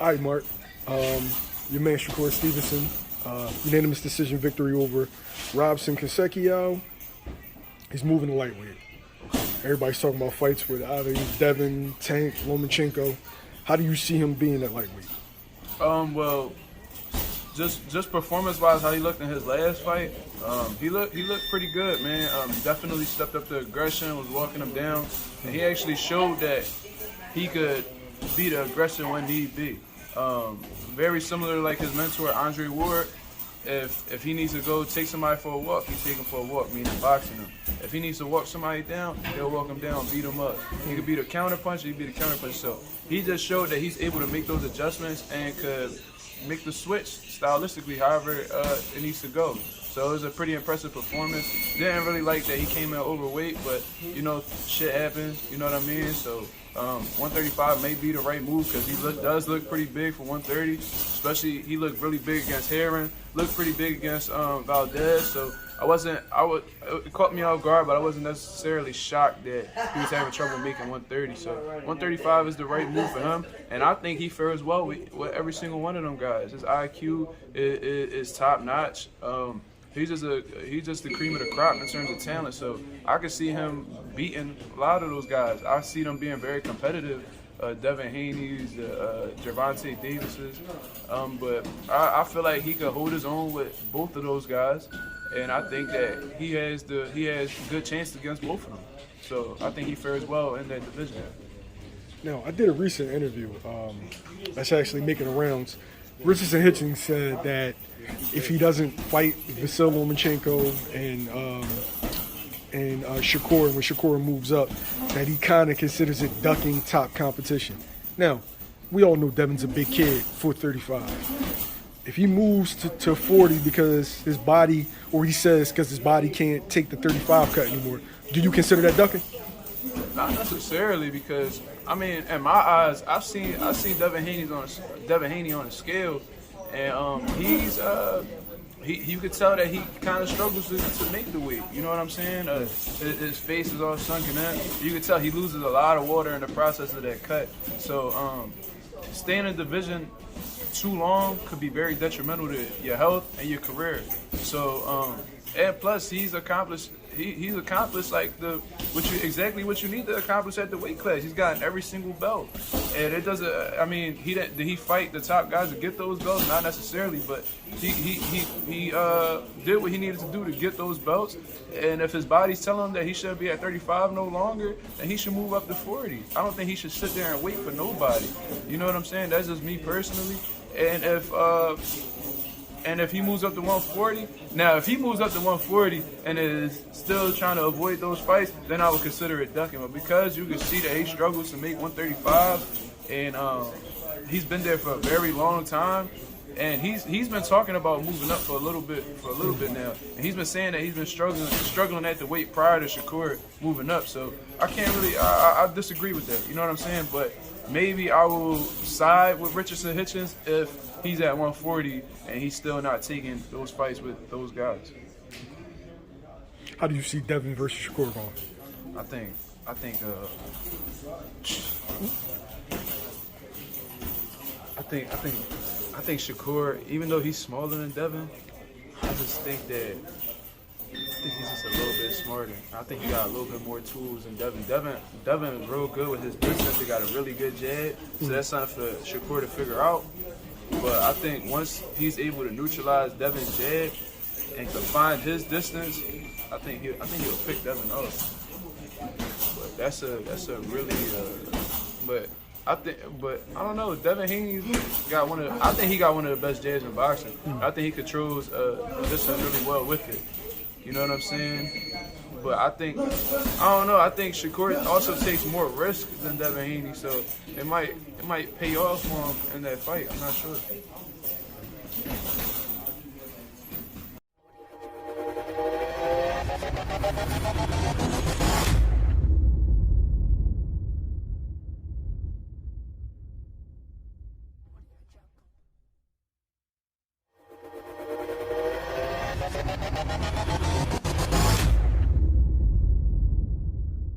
All right, Mark. Your man Shakur Stevenson, unanimous decision victory over Robson Kaseki. He's moving to lightweight. Everybody's talking about fights with either Devin, Tank, Lomachenko. How do you see him being at lightweight? Well, just performance-wise, how he looked in his last fight, he looked pretty good, man. Definitely stepped up the aggression, was walking him down, and he actually showed that he could be the aggression when need be. Very similar like his mentor Andre Ward. If he needs to go take somebody for a walk, he take him for a walk, meaning boxing him. If he needs to walk somebody down, he'll walk him down, beat him up. He could be the counter puncher, he could be the counter puncher. So he just showed that he's able to make those adjustments and could make the switch stylistically however it needs to go. So it was a pretty impressive performance. Didn't really like that he came in overweight, but you know, shit happens, you know what I mean? So 135 may be the right move because he does look pretty big for 130. Especially he looked really big against Heron, looked pretty big against Valdez. So it caught me off guard, but I wasn't necessarily shocked that he was having trouble making 130. So 135 is the right move for him, and I think he fares well with every single one of them guys. His IQ is top notch. He's just the cream of the crop in terms of talent. So I could see him beating a lot of those guys. I see them being very competitive. Devin Haney's, Gervonta Davis's. But I feel like he could hold his own with both of those guys. And I think that he has good chances against both of them. So I think he fares well in that division. Now, I did a recent interview that's actually making the rounds. Richardson Hitchens said that if he doesn't fight Vasyl Lomachenko and Shakur, and when Shakur moves up, that he kind of considers it ducking top competition. Now, we all know Devin's a big kid, 435. If he moves to 40 because his body, or he says because his body can't take the 35 cut anymore, do you consider that ducking? Not necessarily, because I mean, in my eyes, I see Devin Haney on a scale, and you could tell that he kind of struggles to make the weight. You know what I'm saying? His face is all sunken in. You could tell he loses a lot of water in the process of that cut. So staying in the division too long could be very detrimental to your health and your career. So and plus he's accomplished like exactly what you need to accomplish at the weight class. He's gotten every single belt, and it doesn't. I mean, did he fight the top guys to get those belts? Not necessarily, but he did what he needed to do to get those belts. And if his body's telling him that he should be at 35 no longer, then he should move up to 40. I don't think he should sit there and wait for nobody. You know what I'm saying? That's just me personally. And if he moves up to 140, now if he moves up to 140 and is still trying to avoid those fights, then I would consider it ducking. But because you can see that he struggles to make 135, and he's been there for a very long time, and he's been talking about moving up for a little bit now, and he's been saying that he's been struggling at the weight prior to Shakur moving up. So I can't really, I disagree with that. You know what I'm saying? But maybe I will side with Richardson Hitchens if he's at 140 and he's still not taking those fights with those guys. How do you see Devin versus Shakur going? I think Shakur, even though he's smaller than Devin, I just think he's just a little bit smarter. I think he got a little bit more tools than Devin. Devin is real good with his distance. He got a really good jab, so that's something for Shakur to figure out. But I think once he's able to neutralize Devin's jab and confine his distance, I think he'll pick Devin up. But that's a really but I don't know. Devin Haney got I think he got one of the best jabs in boxing. I think he controls the distance really well with it. You know what I'm saying? But I don't know. I think Shakur also takes more risk than Devin Haney, so it might pay off for him in that fight. I'm not sure.